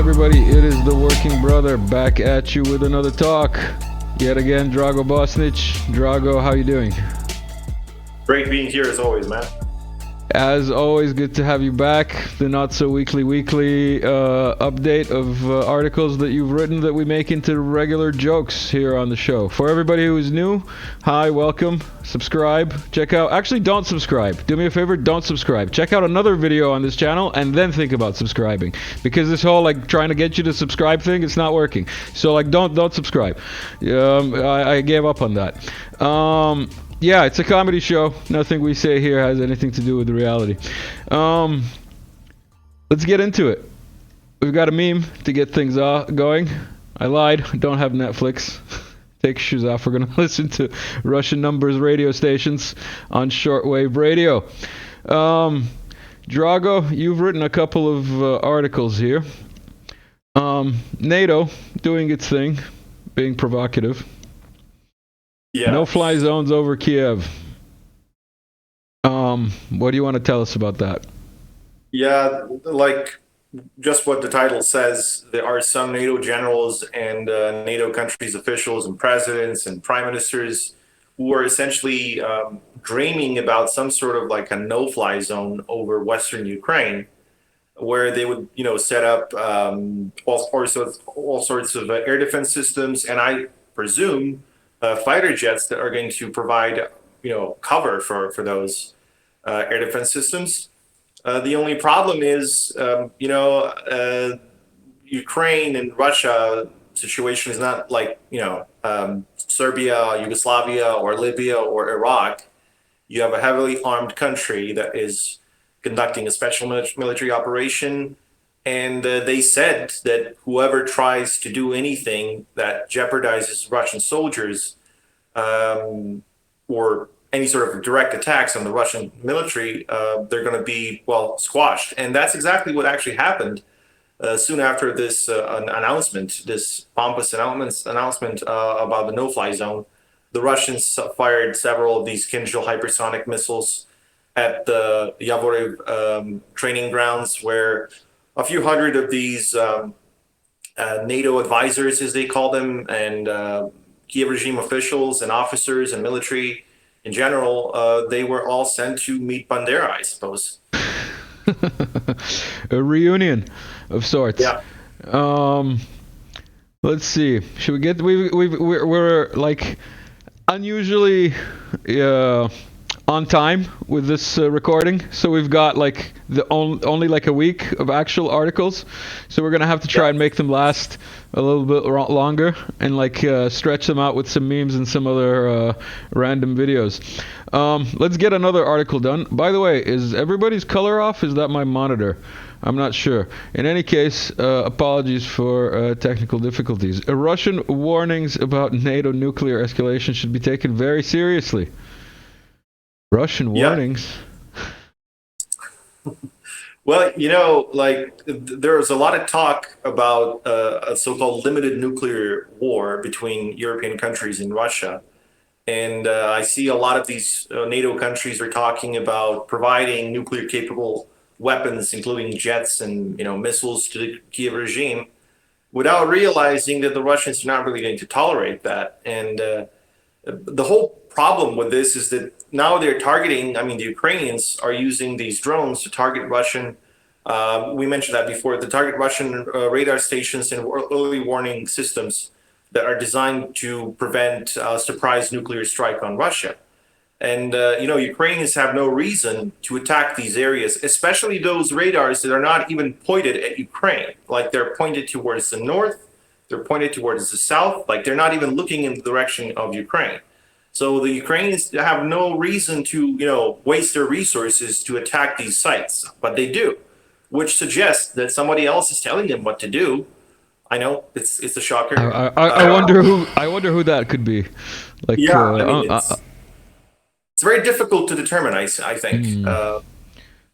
everybody, it is the Working Brother back at you with another talk. Yet again, Drago Bosnic. Drago, how you doing? Great being here as always, man. As always, good to have you back. The not so weekly update of articles that you've written that we make into regular jokes here on the show. For everybody who is new, hi, welcome, subscribe, check out, actually don't subscribe. Do me a favor, don't subscribe. Check out another video on this channel and then think about subscribing. Because this whole trying to get you to subscribe thing, it's not working. So don't subscribe. I gave up on that. Yeah, it's a comedy show. Nothing we say here has anything to do with the reality. Let's get into it. We've got a meme to get things going. I lied. Don't have Netflix. Take your shoes off. We're going to listen to Russian numbers radio stations on shortwave radio. Drago, you've written a couple of articles here. NATO doing its thing, being provocative. Yeah. No-fly zones over Kiev. What do you want to tell us about that? Yeah, like just what the title says, there are some NATO generals and NATO countries' officials and presidents and prime ministers who are essentially dreaming about some sort of like a no-fly zone over Western Ukraine, where they would, set up all sorts of air defense systems, and I presume fighter jets that are going to provide, cover for those air defense systems. The only problem is, Ukraine and Russia situation is not like, Serbia, Yugoslavia, or Libya, or Iraq. You have a heavily armed country that is conducting a special military operation. And they said that whoever tries to do anything that jeopardizes Russian soldiers or any sort of direct attacks on the Russian military, they're going to be, squashed. And that's exactly what actually happened soon after this announcement, this pompous announcement about the no-fly zone. The Russians fired several of these Kinzhal hypersonic missiles at the Yavoriv training grounds, where a few hundred of these NATO advisors, as they call them, and Kiev regime officials and officers and military in general, they were all sent to meet Bandera, I suppose. A reunion of sorts. Yeah. Let's see. Should we get? We're like unusually on time with this recording, so we've got like only like a week of actual articles, so we're gonna have to try and make them last a little bit longer and stretch them out with some memes and some other random videos. Let's get another article done. By the way, is everybody's color off? Is that my monitor? I'm not sure. In any case, apologies for technical difficulties. Russian warnings about NATO nuclear escalation should be taken very seriously. Russian warnings. Well, there was a lot of talk about a so-called limited nuclear war between European countries and Russia. And I see a lot of these NATO countries are talking about providing nuclear-capable weapons, including jets and, missiles to the Kiev regime, without realizing that the Russians are not really going to tolerate that. And the whole problem with this is that now they're targeting, the Ukrainians are using these drones to target Russian, we mentioned that before, to target Russian radar stations and early warning systems that are designed to prevent a surprise nuclear strike on Russia. And, Ukrainians have no reason to attack these areas, especially those radars that are not even pointed at Ukraine. Like they're pointed towards the north, they're pointed towards the south, like they're not even looking in the direction of Ukraine. So the Ukrainians have no reason to, waste their resources to attack these sites, but they do, which suggests that somebody else is telling them what to do. I know it's a shocker. I wonder who that could be. It's very difficult to determine. I think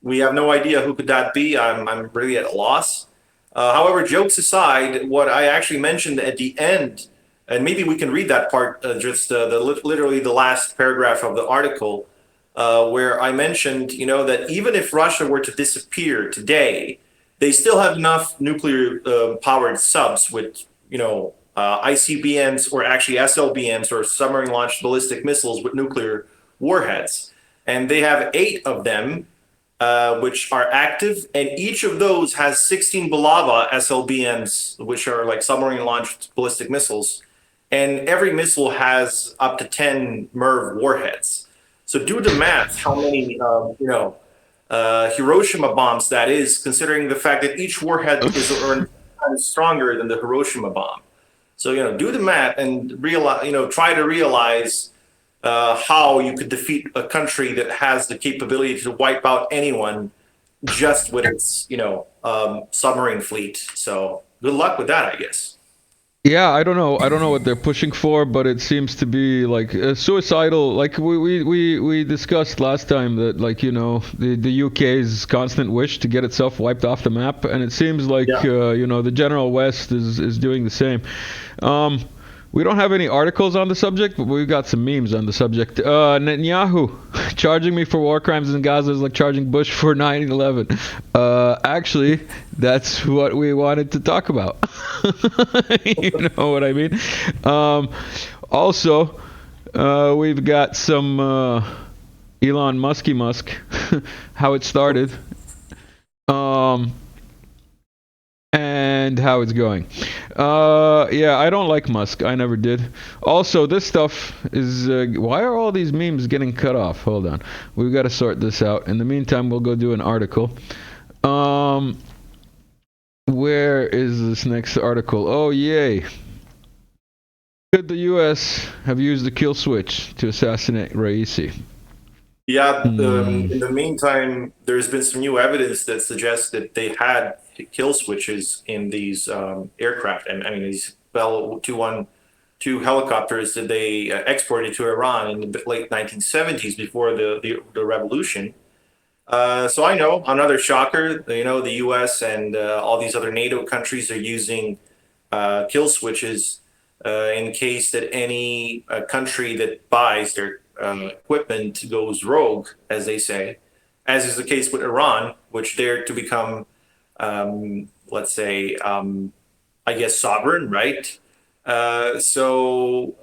we have no idea who could that be. I'm really at a loss. However, jokes aside, what I actually mentioned at the end. And maybe we can read that part, literally the last paragraph of the article, where I mentioned, that even if Russia were to disappear today, they still have enough nuclear powered subs with, ICBMs or actually SLBMs or submarine launched ballistic missiles with nuclear warheads. And they have 8 of them, which are active. And each of those has 16 Bulava SLBMs, which are like submarine launched ballistic missiles. And every missile has up to 10 MIRV warheads. So do the math, how many, Hiroshima bombs that is, considering the fact that each warhead is stronger than the Hiroshima bomb. So, do the math and realize, try to realize how you could defeat a country that has the capability to wipe out anyone just with its, submarine fleet. So good luck with that, I guess. Yeah, I don't know. I don't know what they're pushing for, but it seems to be like suicidal. Like we discussed last time that, like, the UK's constant wish to get itself wiped off the map, and it seems like Yeah. the general West is doing the same. We don't have any articles on the subject, but we've got some memes on the subject. Netanyahu charging me for war crimes in Gaza is like charging Bush for 9/11. Actually, that's what we wanted to talk about. You know what I mean? Also, we've got some Elon Musky Musk, how it started. And how it's going. Yeah, I don't like Musk. I never did. Also, this stuff is... why are all these memes getting cut off? Hold on. We've got to sort this out. In the meantime, we'll go do an article. Where is this next article? Oh, yay. Could the U.S. have used the kill switch to assassinate Raisi? Yeah, in the meantime, there's been some new evidence that suggests that they had kill switches in these aircraft. And I mean, these Bell 212 helicopters that they exported to Iran in the late 1970s before the revolution. So I know another shocker, the US and all these other NATO countries are using kill switches in case that any country that buys their equipment goes rogue, as they say, as is the case with Iran, which dared to become, let's say, I guess, sovereign, right? So,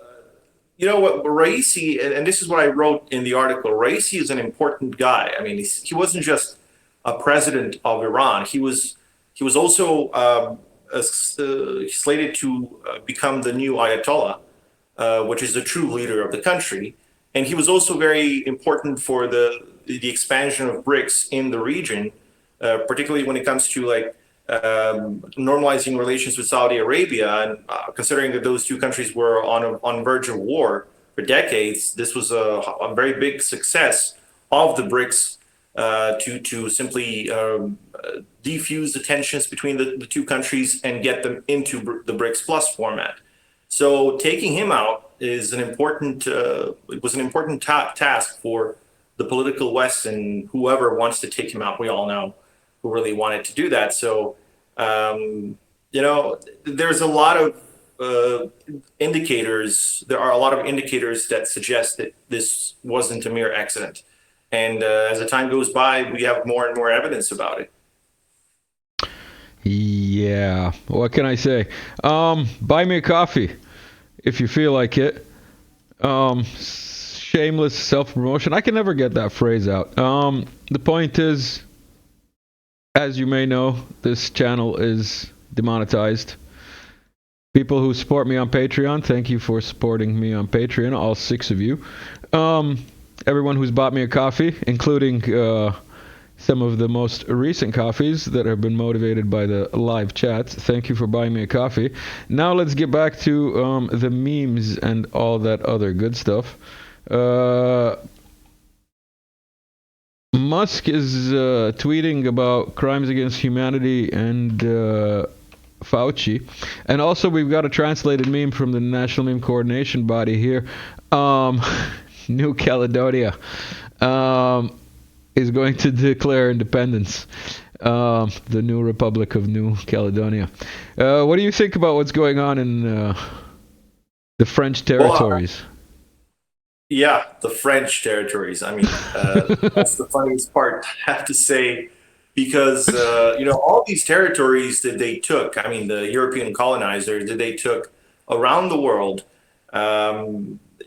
what, Raisi, and this is what I wrote in the article, Raisi is an important guy. I mean, he wasn't just a president of Iran. He was also slated to become the new Ayatollah, which is the true leader of the country. And he was also very important for the expansion of BRICS in the region, particularly when it comes to normalizing relations with Saudi Arabia. And considering that those two countries were on verge of war for decades, this was a very big success of the BRICS to simply defuse the tensions between the two countries and get them into the BRICS Plus format. So taking him out is an important task for the political West and whoever wants to take him out. We all know who really wanted to do that. So, there's a lot of indicators. There are a lot of indicators that suggest that this wasn't a mere accident. And as the time goes by, we have more and more evidence about it. Yeah, what can I say? Buy me a coffee if you feel like it. Shameless self-promotion. I can never get that phrase out. The point is, as you may know, this channel is demonetized. People who support me on Patreon, thank you for supporting me on Patreon, all 6 of you. Everyone who's bought me a coffee, including some of the most recent coffees that have been motivated by the live chats. Thank you for buying me a coffee. Now let's get back to the memes and all that other good stuff. Musk is tweeting about crimes against humanity and Fauci. And also we've got a translated meme from the National Meme Coordination Body here. New Caledonia is going to declare independence. The new Republic of New Caledonia. What do you think about what's going on in the French territories? Yeah, the French territories. I mean, that's the funniest part. I have to say, because all these territories that they took. I mean, the European colonizers that they took around the world.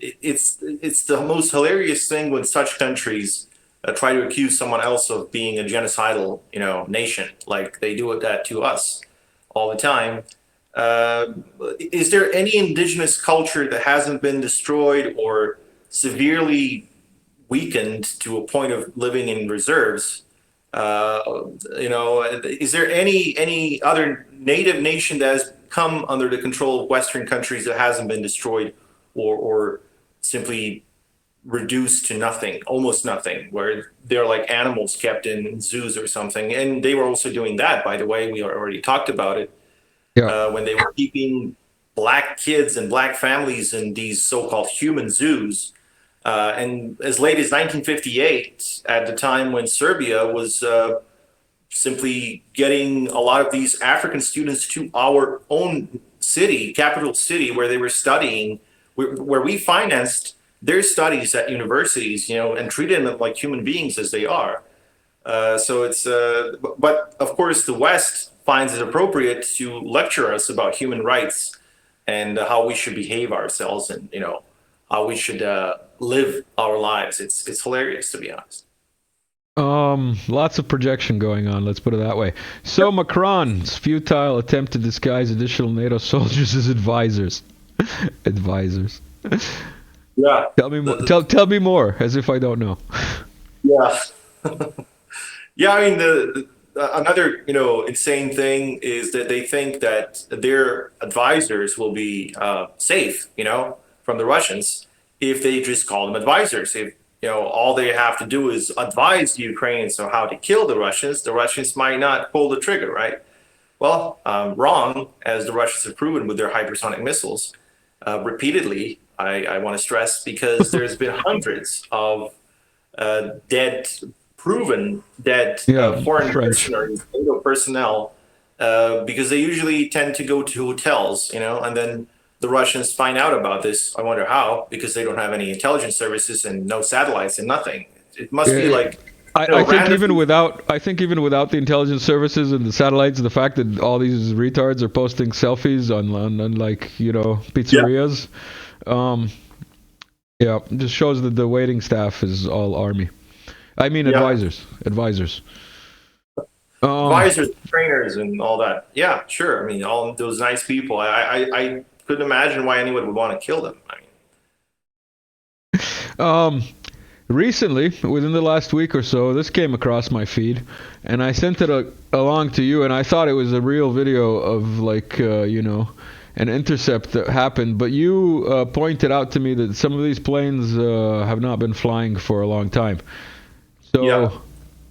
It's the most hilarious thing when such countries try to accuse someone else of being a genocidal, nation, like they do that to us all the time. Uh, is there any indigenous culture that hasn't been destroyed or severely weakened to a point of living in reserves? Uh, is there any other native nation that has come under the control of Western countries that hasn't been destroyed or simply reduced to nothing, almost nothing, where they're like animals kept in zoos or something? And they were also doing that, by the way. We already talked about it Yeah. when they were keeping black kids and black families in these so-called human zoos. And as late as 1958, at the time when Serbia was simply getting a lot of these African students to our own city, capital city, where they were studying, where we financed their studies at universities, and treated them like human beings as they are. So but of course, the West finds it appropriate to lecture us about human rights and how we should behave ourselves, and how we should live our lives. It's hilarious, to be honest. Lots of projection going on, let's put it that way. So Macron's futile attempt to disguise additional NATO soldiers as advisors. Advisors. Yeah. Tell me more. Tell me more, as if I don't know. Yeah. Yeah, I mean, the another insane thing is that they think that their advisors will be safe, from the Russians if they just call them advisors. If all they have to do is advise the Ukrainians on how to kill the Russians might not pull the trigger, right? Well, wrong, as the Russians have proven with their hypersonic missiles repeatedly. I want to stress, because there's been hundreds of dead, proven dead Yeah, foreign French. mercenaries, NATO personnel, because they usually tend to go to hotels, and then the Russians find out about this. I wonder how, because they don't have any intelligence services and no satellites and nothing. It must be Yeah, like I think even random. without the intelligence services and the satellites, the fact that all these retards are posting selfies on like Yeah, pizzerias, um, yeah, just shows that the waiting staff is all army. I mean yeah. advisors. Um, Advisors, trainers, and all that. Yeah, sure. I mean, all those nice people. I couldn't imagine why anyone would want to kill them. I mean, um, Recently, within the last week or so, this came across my feed, and I sent it along to you, and I thought it was a real video of like an intercept that happened. But you pointed out to me that some of these planes have not been flying for a long time. yeah. So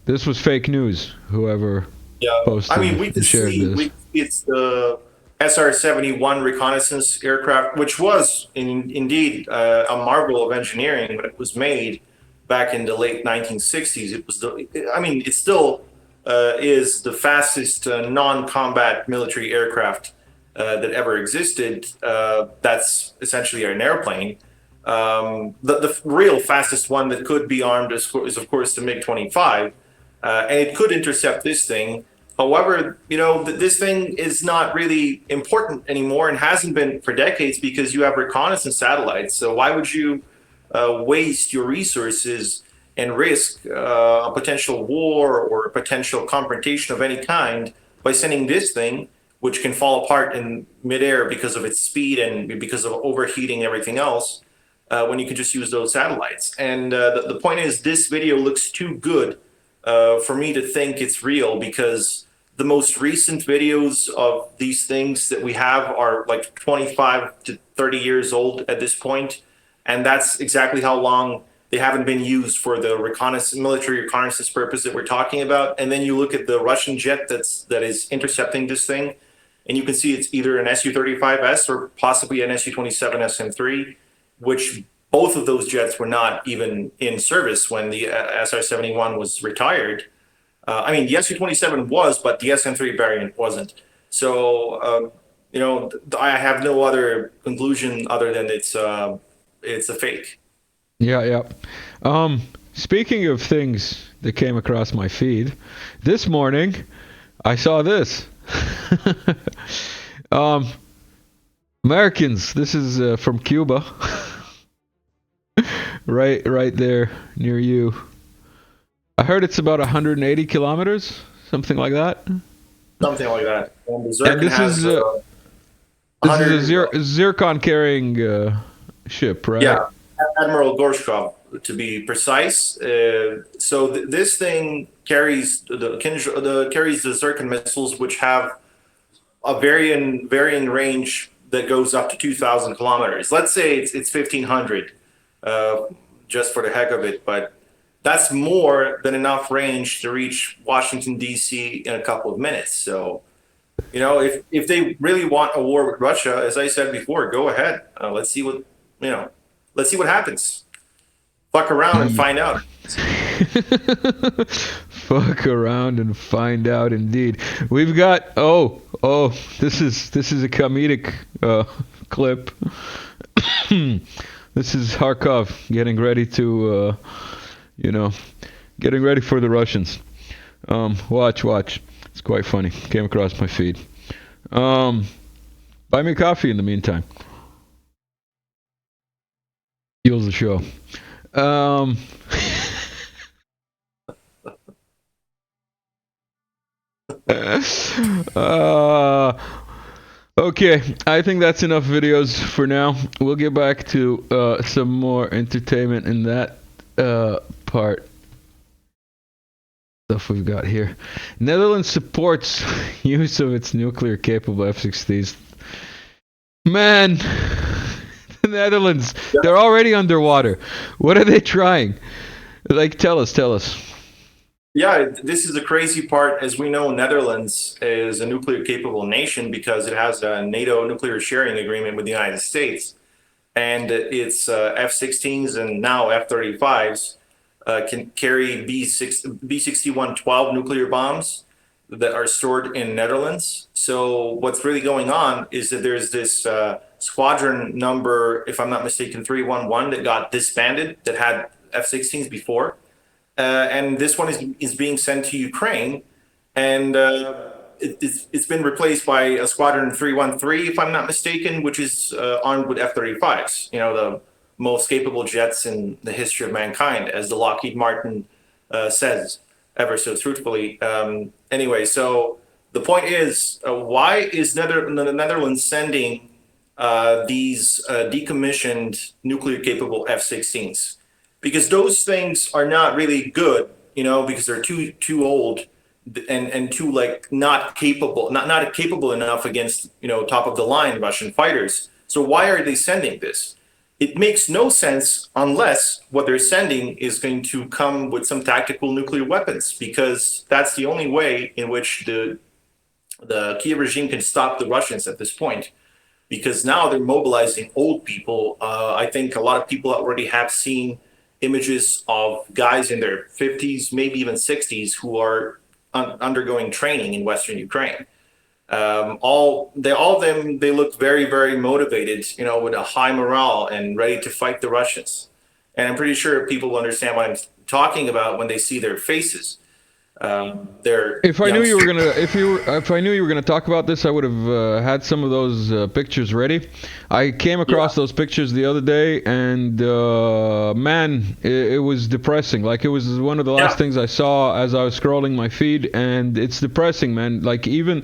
this was fake news. Whoever Yeah, I mean, posted we and could shared see this. it's the SR-71 reconnaissance aircraft, which was indeed a marvel of engineering when it was made back in the late 1960s. It was I mean, it still is the fastest non-combat military aircraft that ever existed. That's essentially an airplane. The real fastest one that could be armed is of course the MiG-25, and it could intercept this thing. However, this thing is not really important anymore and hasn't been for decades, because you have reconnaissance satellites. So why would you waste your resources and risk a potential war or a potential confrontation of any kind by sending this thing, which can fall apart in midair because of its speed and because of overheating everything else, when you could just use those satellites? And the point is, this video looks too good for me to think it's real, because the most recent videos of these things that we have are like 25 to 30 years old at this point, and that's exactly how long they haven't been used for the reconnaissance, military reconnaissance purpose that we're talking about. And then you look at the Russian jet that is intercepting this thing, and you can see it's either an Su-35S or possibly an Su-27 SM-3, which both of those jets were not even in service when the SR-71 was retired. I mean, the Su-27 was, but the SM-3 variant wasn't. So, I have no other conclusion other than it's a fake. Yeah, yeah. Um, speaking of things that came across my feed, this morning I saw this. Americans, this is from Cuba. right there near you. I heard it's about 180 kilometers, something like that. Something like that. And the And Zircon this has is a Zircon carrying ship, right? yeah, Admiral Gorshkov to be precise. So this thing carries carries the Zircon missiles, which have a varying range that goes up to 2,000 kilometers. Let's say it's 1,500, just for the heck of it, but that's more than enough range to reach Washington D.C. in a couple of minutes. So, you know, if they really want a war with Russia, as I said before, go ahead. Let's see what let's see what happens. Fuck around and find out. Fuck around and find out, indeed. We've got this is a comedic clip. This is Kharkov getting ready to getting ready for the Russians. Watch. It's quite funny. Came across my feed. Buy me coffee in the meantime. Fuels the show. Okay, I think that's enough videos for now. We'll get back to some more entertainment in that part. Stuff we've got here. Netherlands supports use of its nuclear-capable F16s. Man, the Netherlands, they're already underwater. What are they trying? Like, tell us. Yeah, this is the crazy part. As we know, Netherlands is a nuclear-capable nation because it has a NATO nuclear sharing agreement with the United States. And its F-16s and now F-35s can carry B-61-12 nuclear bombs that are stored in Netherlands. So what's really going on is that there's this squadron number, if I'm not mistaken, 311 that got disbanded that had F-16s before. And this one is being sent to Ukraine, and it's been replaced by a squadron 313, if I'm not mistaken, which is armed with F-35s. You know, the most capable jets in the history of mankind, as the Lockheed Martin says, ever so truthfully. Anyway, so the point is, why is the Netherlands sending these decommissioned nuclear-capable F-16s? Because those things are not really good, you know, because they're too old and too not capable enough against, you know, top of the line Russian fighters. So why are they sending this? It makes no sense unless what they're sending is going to come with some tactical nuclear weapons, because that's the only way in which the Kiev regime can stop the Russians at this point. Because now they're mobilizing old people. I think a lot of people already have seen images of guys in their 50s, maybe even 60s, who are undergoing training in Western Ukraine. All of them, they look very, very motivated, you know, with a high morale and ready to fight the Russians. And I'm pretty sure people will understand what I'm talking about when they see their faces. If I knew you were gonna talk about this, I would have had some of those pictures ready. I came across those pictures the other day, and man, it was depressing. Like, it was one of the last things I saw as I was scrolling my feed, and it's depressing, man. Even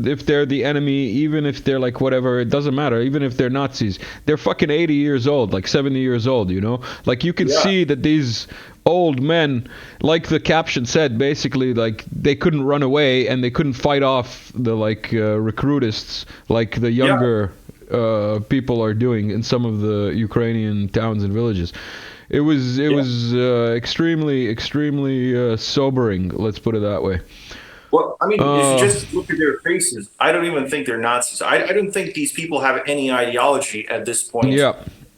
if they're the enemy, even if they're like whatever, it doesn't matter. Even if they're Nazis, they're fucking 80 years old, like 70 years old. You know, like you can see that these old men, like the caption said, basically, like, they couldn't run away and they couldn't fight off the recrutists like the younger people are doing in some of the Ukrainian towns and villages. It was extremely sobering, let's put it that way. Well, I mean, if you just look at their faces, I don't even think they're Nazis. I don't think these people have any ideology at this point in their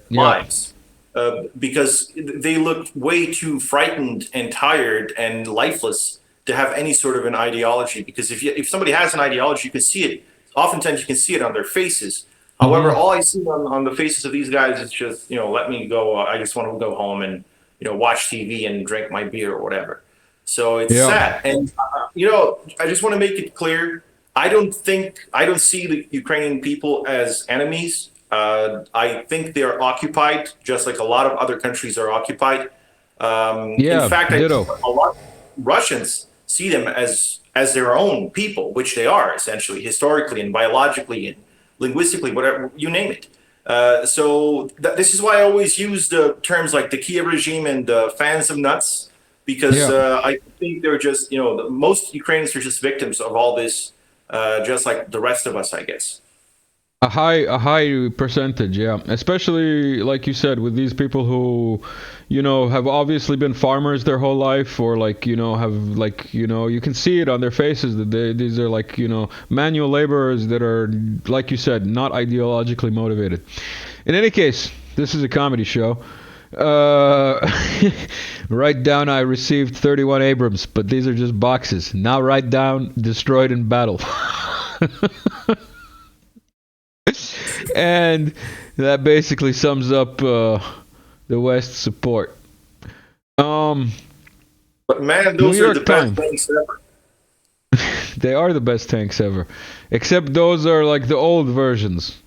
lives. Because they look way too frightened and tired and lifeless to have any sort of an ideology. Because if somebody has an ideology, you can see it. Oftentimes, you can see it on their faces. However, all I see on the faces of these guys is just, you know, let me go. I just want to go home and watch TV and drink my beer or whatever. So it's Yeah. sad. And, I just want to make it clear. I don't see the Ukrainian people as enemies. I think they are occupied, just like a lot of other countries are occupied. In Yeah. fact, I think Ditto. a lot of Russians see them as their own people, which they are essentially, historically and biologically and linguistically, whatever you name it. So this is why I always use the terms like the Kiev regime and the fans of nuts, because Yeah. I think they're just, most Ukrainians are just victims of all this, just like the rest of us, I guess. A high percentage, yeah. Especially like you said, with these people who, have obviously been farmers their whole life, or like, have like, you can see it on their faces that these are like, manual laborers that are, like you said, not ideologically motivated. In any case, this is a comedy show. Write down I received 31 Abrams, but these are just boxes. Now write down destroyed in battle. And that basically sums up the West's support. But man, New those are the York best Times. things ever. They are the best tanks ever. Except those are like the old versions.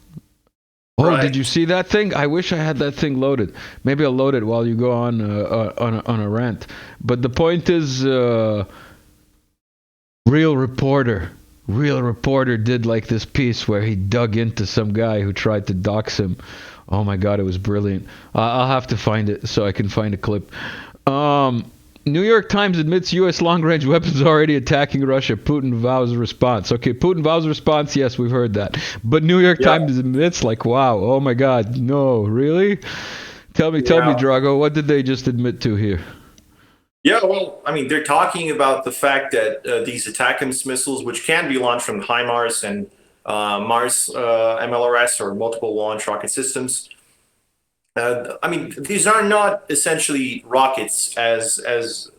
Oh, Right. did you see that thing? I wish I had that thing loaded. Maybe I'll load it while you go on a rant. But the point is, Real Reporter. Real Reporter did like this piece where he dug into some guy who tried to dox him. Oh my God, it was brilliant. I'll have to find it so I can find a clip. New York Times admits U.S. long-range weapons already attacking Russia. Putin vows response. Okay, Putin vows response. Yes, we've heard that. But New York Yeah. Times admits, like, wow, oh my God, no, really? Tell me, Yeah. Drago, what did they just admit to here? Yeah, well, I mean, they're talking about the fact that these ATACMS missiles, which can be launched from HIMARS and Mars MLRS or multiple launch rocket systems, I mean, these are not essentially rockets, as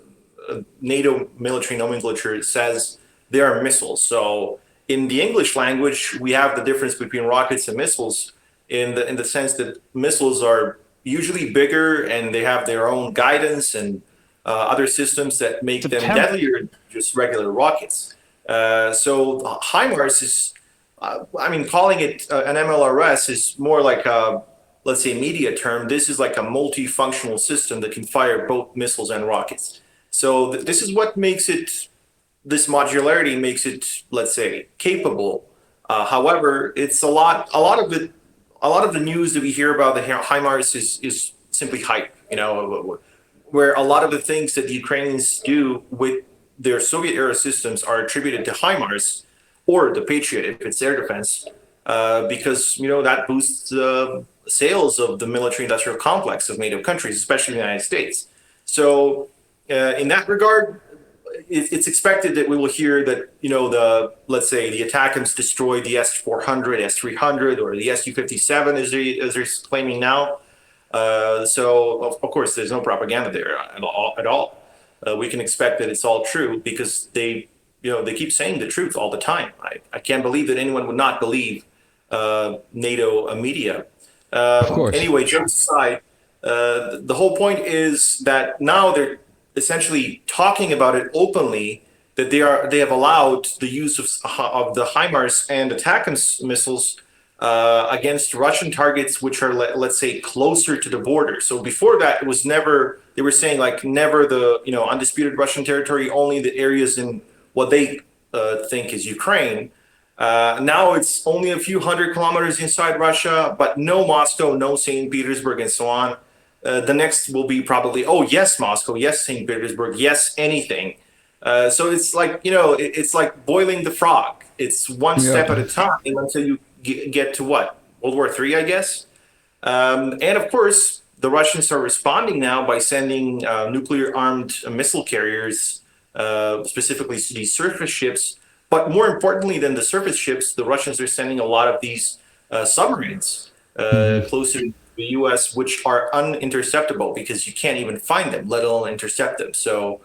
NATO military nomenclature says. They are missiles. So in the English language, we have the difference between rockets and missiles in the sense that missiles are usually bigger and they have their own guidance and other systems that make them deadlier than just regular rockets. So HIMARS is, I mean, calling it an MLRS is more like a, let's say, media term. This is like a multifunctional system that can fire both missiles and rockets. So this is what makes it, this modularity makes it, let's say, capable. However, it's a lot of the news that we hear about the HIMARS is simply hype, where a lot of the things that the Ukrainians do with their Soviet era systems are attributed to HIMARS or the Patriot if it's air defense, because that boosts the sales of the military-industrial complex of NATO countries, especially the United States. So, in that regard, it's expected that we will hear that let's say the ATACMS destroyed the S-400, S-300, or the Su-57 as they're claiming now. So of course, there's no propaganda there at all. We can expect that it's all true because they keep saying the truth all the time. I can't believe that anyone would not believe NATO media. Of course. Anyway, jokes aside, the whole point is that now they're essentially talking about it openly, that they have allowed the use of the HIMARS and ATACMS missiles against Russian targets, which are, let's say, closer to the border. So before that, it was never, they were saying like never the, undisputed Russian territory, only the areas in what they think is Ukraine. Now it's only a few hundred kilometers inside Russia, but no Moscow, no St. Petersburg, and so on. The next will be probably, oh, yes, Moscow, yes, St. Petersburg, yes, anything. So it's like, it's like boiling the frog. It's one step at a time until you get to what? World War III, I guess. And of course, the Russians are responding now by sending nuclear-armed missile carriers, specifically these surface ships. But more importantly than the surface ships, the Russians are sending a lot of these submarines closer to the U.S., which are uninterceptable because you can't even find them, let alone intercept them. So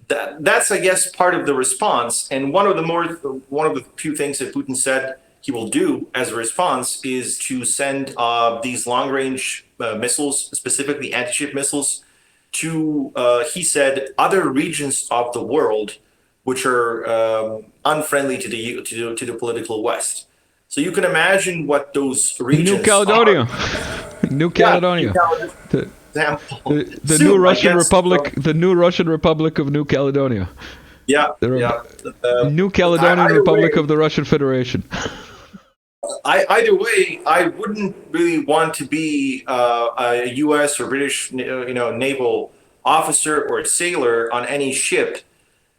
that's, I guess, part of the response. And one of the few things that Putin said he will do as a response is to send these long-range missiles, specifically anti-ship missiles, to, he said, other regions of the world which are unfriendly to the political West. So you can imagine what those New regions are. Caledonia. New Yeah, New Caledonia. Caledonia, The, for example. the new Soon, I Russian guess. Republic. The new Russian Republic of New Caledonia. Yeah, The yeah. New Caledonian Either Republic way, of the Russian Federation. either way, I wouldn't really want to be a U.S. or British, naval officer or sailor on any ship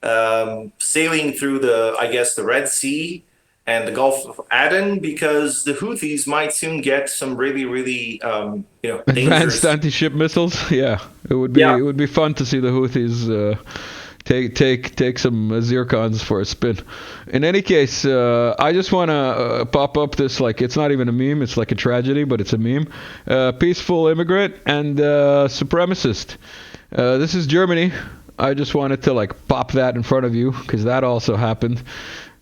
sailing through I guess, the Red Sea and the Gulf of Aden, because the Houthis might soon get some really, really, Advanced dangerous. anti-ship missiles. Yeah, it would be Yeah, fun to see the Houthis take some Zircons for a spin. In any case, I just want to pop up this, like, it's not even a meme, it's like a tragedy, but it's a meme. Peaceful immigrant and supremacist. This is Germany. I just wanted to like pop that in front of you because that also happened.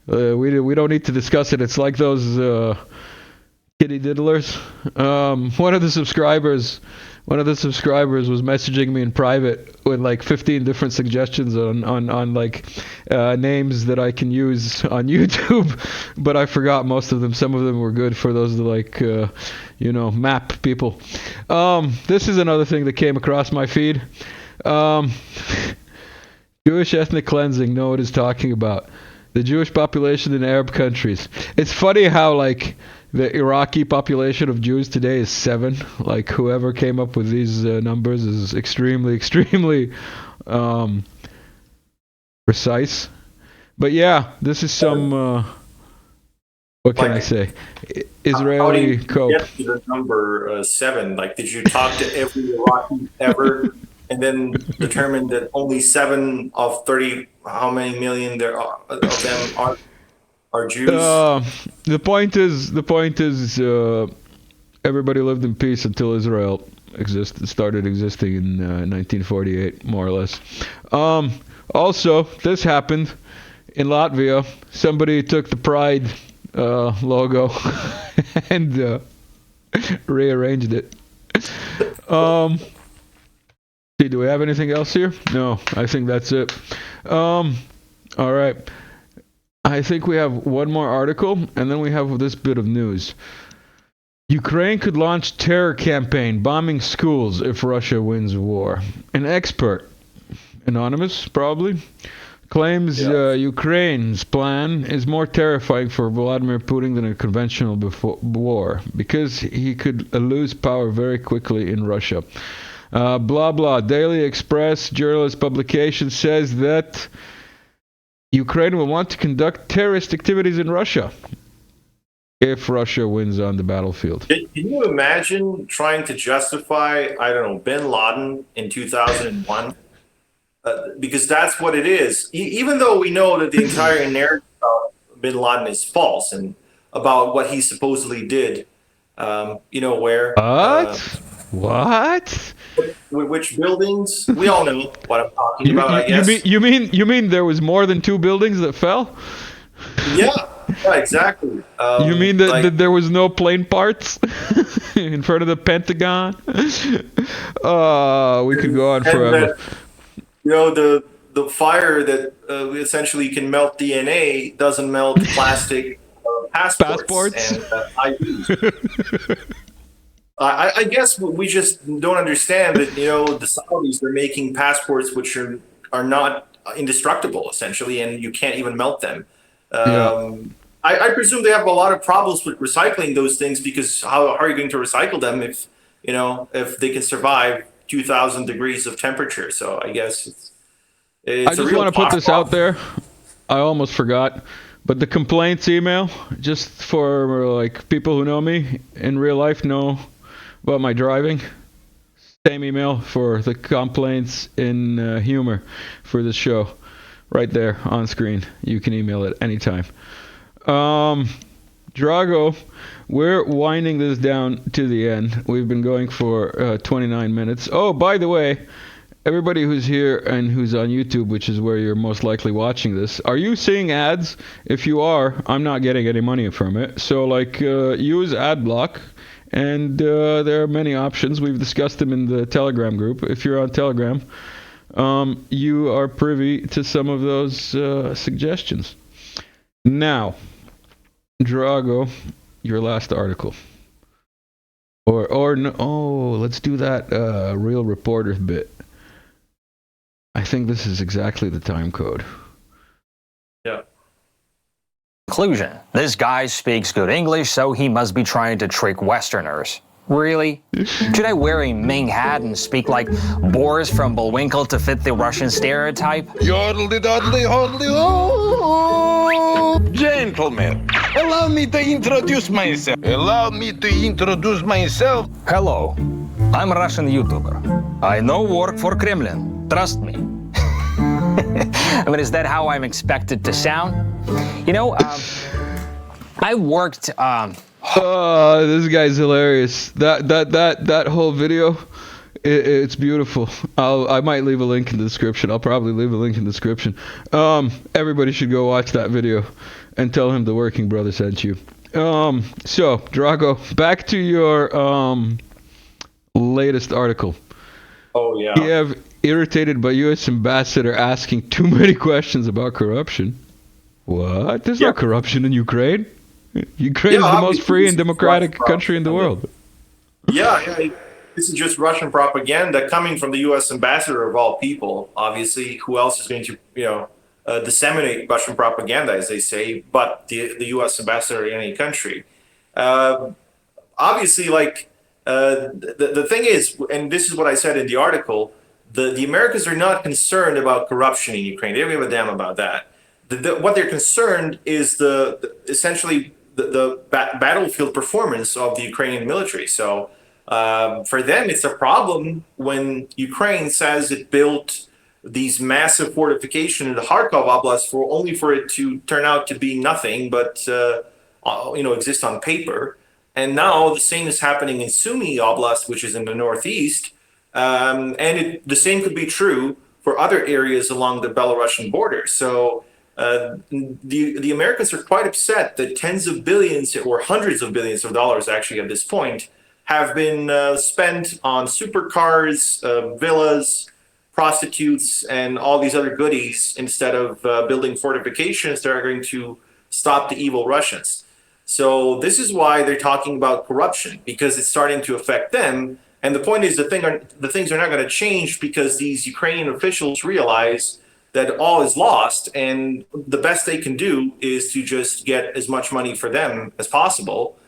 We don't need to discuss it. It's like those kitty diddlers. One of the subscribers was messaging me in private with like 15 different suggestions on like names that I can use on YouTube, but I forgot most of them. Some of them were good for those like map people. This is another thing that came across my feed. Jewish ethnic cleansing, know what it's talking about. The Jewish population in Arab countries. It's funny how like the Iraqi population of Jews today is 7. Like whoever came up with these numbers is extremely, extremely precise. But yeah, this is some, what can I say? Israeli how do you cope. get to the number 7? Like, did you talk to every Iraqi ever, and then determine that only 7 of 30, how many million there are of them are Jews? The point is, everybody lived in peace until Israel started existing in 1948, more or less. Also, this happened in Latvia. Somebody took the Pride logo and rearranged it. Do we have anything else here? No, I think that's it. All right. I think we have one more article, and then we have this bit of news. Ukraine could launch terror campaign bombing schools if Russia wins war. An expert, anonymous probably, claims Ukraine's plan is more terrifying for Vladimir Putin than a conventional war because he could lose power very quickly in Russia. Blah blah. Daily Express journalist publication says that Ukraine will want to conduct terrorist activities in Russia if Russia wins on the battlefield. Can you imagine trying to justify, I don't know, bin Laden in 2001? Because that's what it is. Even though we know that the entire narrative about bin Laden is false and about what he supposedly did, where. What? Which buildings? We all know what I'm talking about, I guess. You mean there was more than 2 buildings that fell? Yeah, exactly. You mean that there was no plane parts in front of the Pentagon? We could go on forever. That, the fire that essentially can melt DNA doesn't melt plastic passports and IDs. I guess we just don't understand that, the Saudis are making passports which are not indestructible, essentially, and you can't even melt them. I presume they have a lot of problems with recycling those things, because how are you going to recycle them if they can survive 2,000 degrees of temperature? So I guess it's I just want to put this out there. I almost forgot. But the complaints email, just for like people who know me in real life, know about my driving. Same email for the complaints in humor for this show. Right there on screen. You can email it anytime. Drago, we're winding this down to the end. We've been going for 29 minutes. Oh, by the way, everybody who's here and who's on YouTube, which is where you're most likely watching this, are you seeing ads? If you are, I'm not getting any money from it. So, use ad block And there are many options. We've discussed them in the Telegram group. If you're on Telegram, you are privy to some of those suggestions. Now, Drago, your last article. Or no, let's do that real reporter bit. I think this is exactly the time code. Yeah. Conclusion. This guy speaks good English, so he must be trying to trick Westerners. Really? Should I wear a Ming hat and speak like Boris from Bullwinkle to fit the Russian stereotype? Yoddly-doddly-hoddly-ho! Gentlemen, allow me to introduce myself. Hello, I'm a Russian YouTuber. I no work for Kremlin. Trust me. I mean, is that how I'm expected to sound? You know, I worked. This guy's hilarious. That whole video, it's beautiful. I might leave a link in the description. I'll probably leave a link in the description. Everybody should go watch that video and tell him the working brother sent you. So Drago, back to your latest article. Oh yeah. Kiev irritated by U.S. ambassador asking too many questions about corruption. What? There's no corruption in Ukraine. Ukraine is the most free and democratic country in the world. Yeah, this is just Russian propaganda coming from the U.S. ambassador of all people. Obviously, who else is going to, disseminate Russian propaganda, as they say, but the U.S. ambassador in any country. Obviously, the thing is, and this is what I said in the article, the Americans are not concerned about corruption in Ukraine. They don't give a damn about that. What they're concerned is essentially the battlefield performance of the Ukrainian military. So for them, it's a problem when Ukraine says it built these massive fortifications in the Kharkov Oblast only for it to turn out to be nothing but exist on paper. And now the same is happening in Sumy Oblast, which is in the northeast, the same could be true for other areas along the Belarusian border. So the Americans are quite upset that tens of billions or hundreds of billions of dollars, actually at this point, have been spent on supercars, villas, prostitutes, and all these other goodies instead of building fortifications that are going to stop the evil Russians. So this is why they're talking about corruption, because it's starting to affect them. And the point is, the things are not going to change because these Ukrainian officials realize that all is lost, and the best they can do is to just get as much money for them as possible,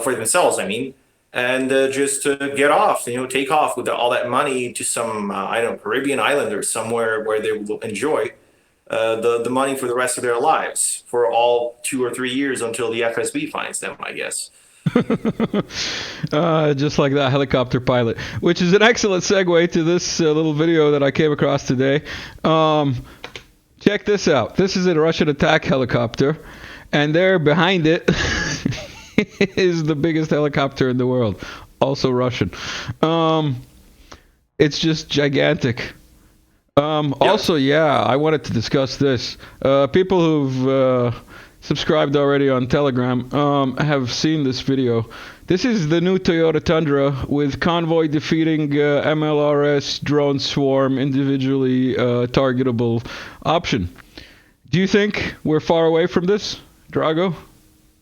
for themselves, I mean, and just get off, take off with all that money to some, Caribbean island or somewhere where they will enjoy the money for the rest of their lives for all 2 or 3 years until the FSB finds them, I guess. Just like that helicopter pilot, which is an excellent segue to this little video that I came across today. Check this out. This is a Russian attack helicopter, and there behind it is the biggest helicopter in the world, also Russian. It's just gigantic. Also, I wanted to discuss this. People who've subscribed already on Telegram have seen this video. This is the new Toyota Tundra with convoy defeating MLRS drone swarm individually targetable option. Do you think we're far away from this, Drago?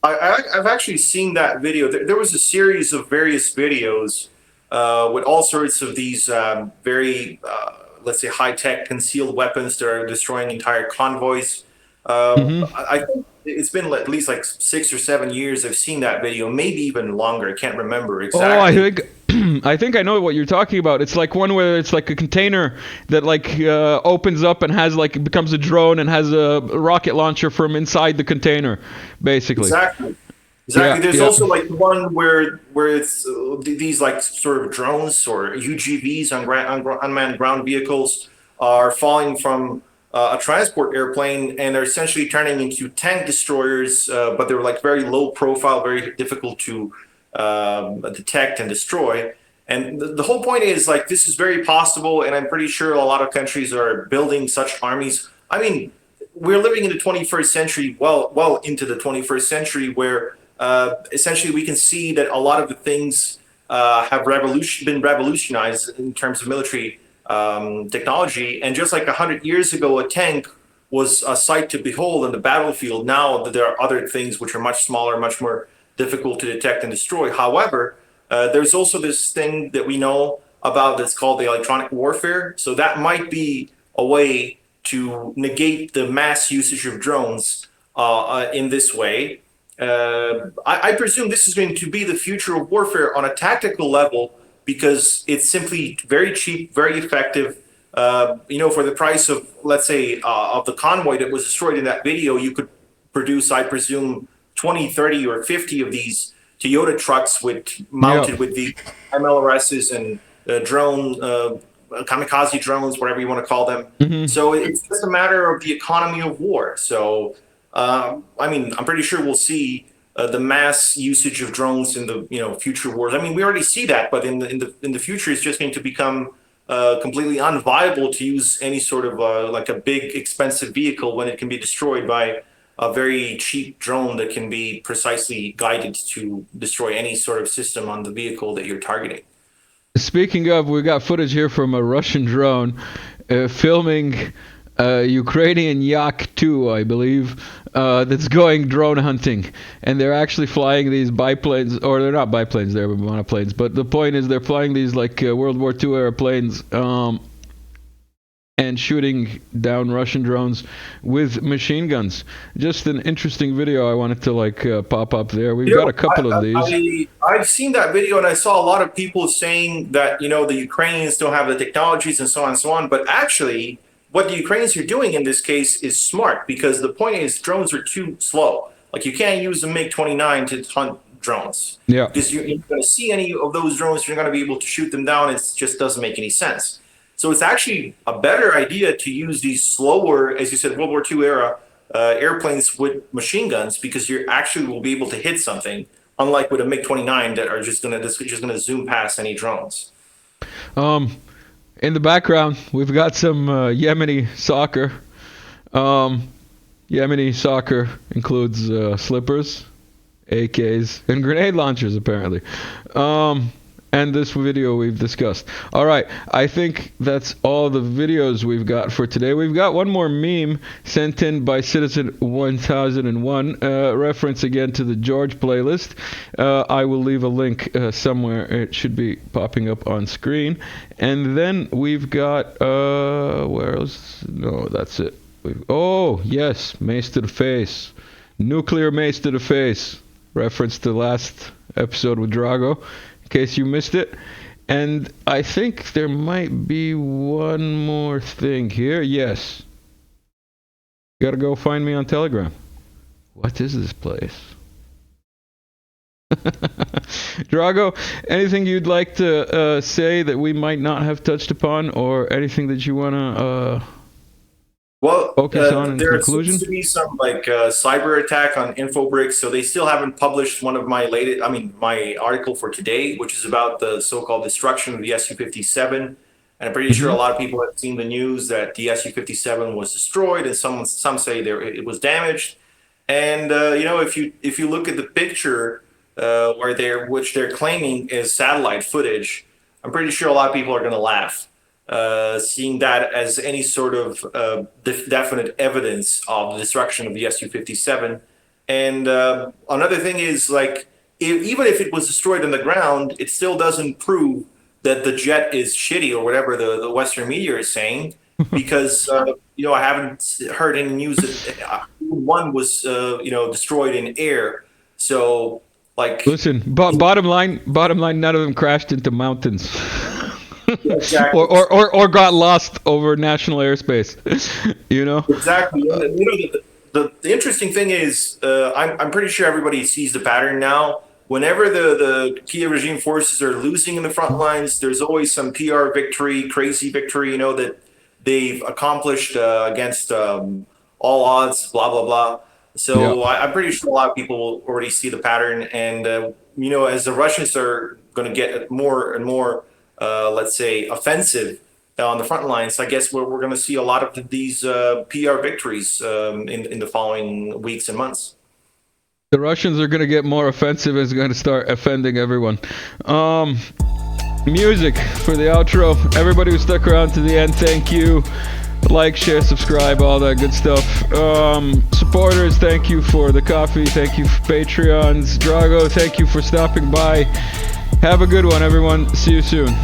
I've actually seen that video. There was a series of various videos with all sorts of these very, let's say, high-tech concealed weapons that are destroying entire convoys. I think it's been at least 6 or 7 years I've seen that video, maybe even longer. I can't remember exactly. I think I know what you're talking about. It's like one where it's like a container that opens up and has becomes a drone and has a rocket launcher from inside the container, basically. Exactly. There's also one where it's these sort of drones or UGVs, unmanned ground vehicles, are falling from a transport airplane, and they're essentially turning into tank destroyers, but they're very low profile, very difficult to detect and destroy. And the whole point is this is very possible, and I'm pretty sure a lot of countries are building such armies. I mean, we're living in the 21st century, well into the 21st century, where essentially we can see that a lot of the things have been revolutionized in terms of military technology. And just like 100 years ago, a tank was a sight to behold on the battlefield. Now there are other things which are much smaller, much more difficult to detect and destroy. However, there's also this thing that we know about that's called the electronic warfare. So that might be a way to negate the mass usage of drones in this way. I presume this is going to be the future of warfare on a tactical level because it's simply very cheap, very effective. For the price of, let's say, of the convoy that was destroyed in that video, you could produce, I presume, 20, 30, or 50 of these Toyota trucks mounted with the MLRSs and drone, kamikaze drones, whatever you want to call them. Mm-hmm. So it's just a matter of the economy of war. So, I'm pretty sure we'll see the mass usage of drones in the future wars. I mean, we already see that, but in the future, it's just going to become completely unviable to use any sort of like a big expensive vehicle when it can be destroyed by a very cheap drone that can be precisely guided to destroy any sort of system on the vehicle that you're targeting. Speaking of, we got footage here from a Russian drone filming Ukrainian Yak-2, I believe, that's going drone hunting. And they're actually flying these biplanes, or they're not biplanes, they're monoplanes. But the point is they're flying these like World War II airplanes and shooting down Russian drones with machine guns. Just an interesting video I wanted to pop up there. We've got a couple of these. I've seen that video and I saw a lot of people saying that, the Ukrainians don't have the technologies and so on and so on. But actually, what the Ukrainians are doing in this case is smart because the point is drones are too slow. Like you can't use a MiG-29 to hunt drones. Yeah. Because you're going to see any of those drones, you're going to be able to shoot them down. It just doesn't make any sense. So it's actually a better idea to use these slower, as you said, World War II era airplanes with machine guns because you actually will be able to hit something, unlike with a MiG-29 that are just going to zoom past any drones. In the background, we've got some Yemeni soccer. Yemeni soccer includes slippers, AKs, and grenade launchers, apparently. And this video we've discussed. All right, I think that's all the videos we've got for today. We've got one more meme sent in by Citizen 1001, reference again to the George playlist. I will leave a link somewhere. It should be popping up on screen. And then we've got, where else? No, that's it. Oh, yes, mace to the face. Nuclear mace to the face. Reference to last episode with Drago. Case you missed it. And I think there might be one more thing here. Yes. You gotta go find me on Telegram. What is this place? Drago, anything you'd like to say that we might not have touched upon, or anything that you wanna focus on in conclusion? There seems to be some cyber attack on Infobricks, so they still haven't published one of my article for today, which is about the so-called destruction of the Su-57. And I'm pretty sure a lot of people have seen the news that the Su-57 was destroyed, and some say it was damaged. And if you look at the picture which they're claiming is satellite footage, I'm pretty sure a lot of people are going to laugh. Seeing that as any sort of definite evidence of the destruction of the Su-57. And another thing is, even if it was destroyed on the ground, it still doesn't prove that the jet is shitty or whatever the Western media is saying, because I haven't heard any news that one was destroyed in air. So listen, bottom line, none of them crashed into mountains. Exactly. or got lost over national airspace. Exactly. The interesting thing is, I'm pretty sure everybody sees the pattern now. Whenever the Kiev regime forces are losing in the front lines, there's always some PR victory, crazy victory, that they've accomplished against all odds, blah blah blah. So yeah. I'm pretty sure a lot of people already see the pattern, and as the Russians are going to get more and more let's say, offensive on the front lines, I guess we're going to see a lot of these PR victories in the following weeks and months. The Russians are gonna get more offensive and it's gonna start offending everyone. Music for the outro. Everybody who stuck around to the end, thank you. Like, share, subscribe, all that good stuff. Supporters, thank you for the coffee. Thank you for Patreons. Drago, thank you for stopping by. Have a good one, everyone. See you soon.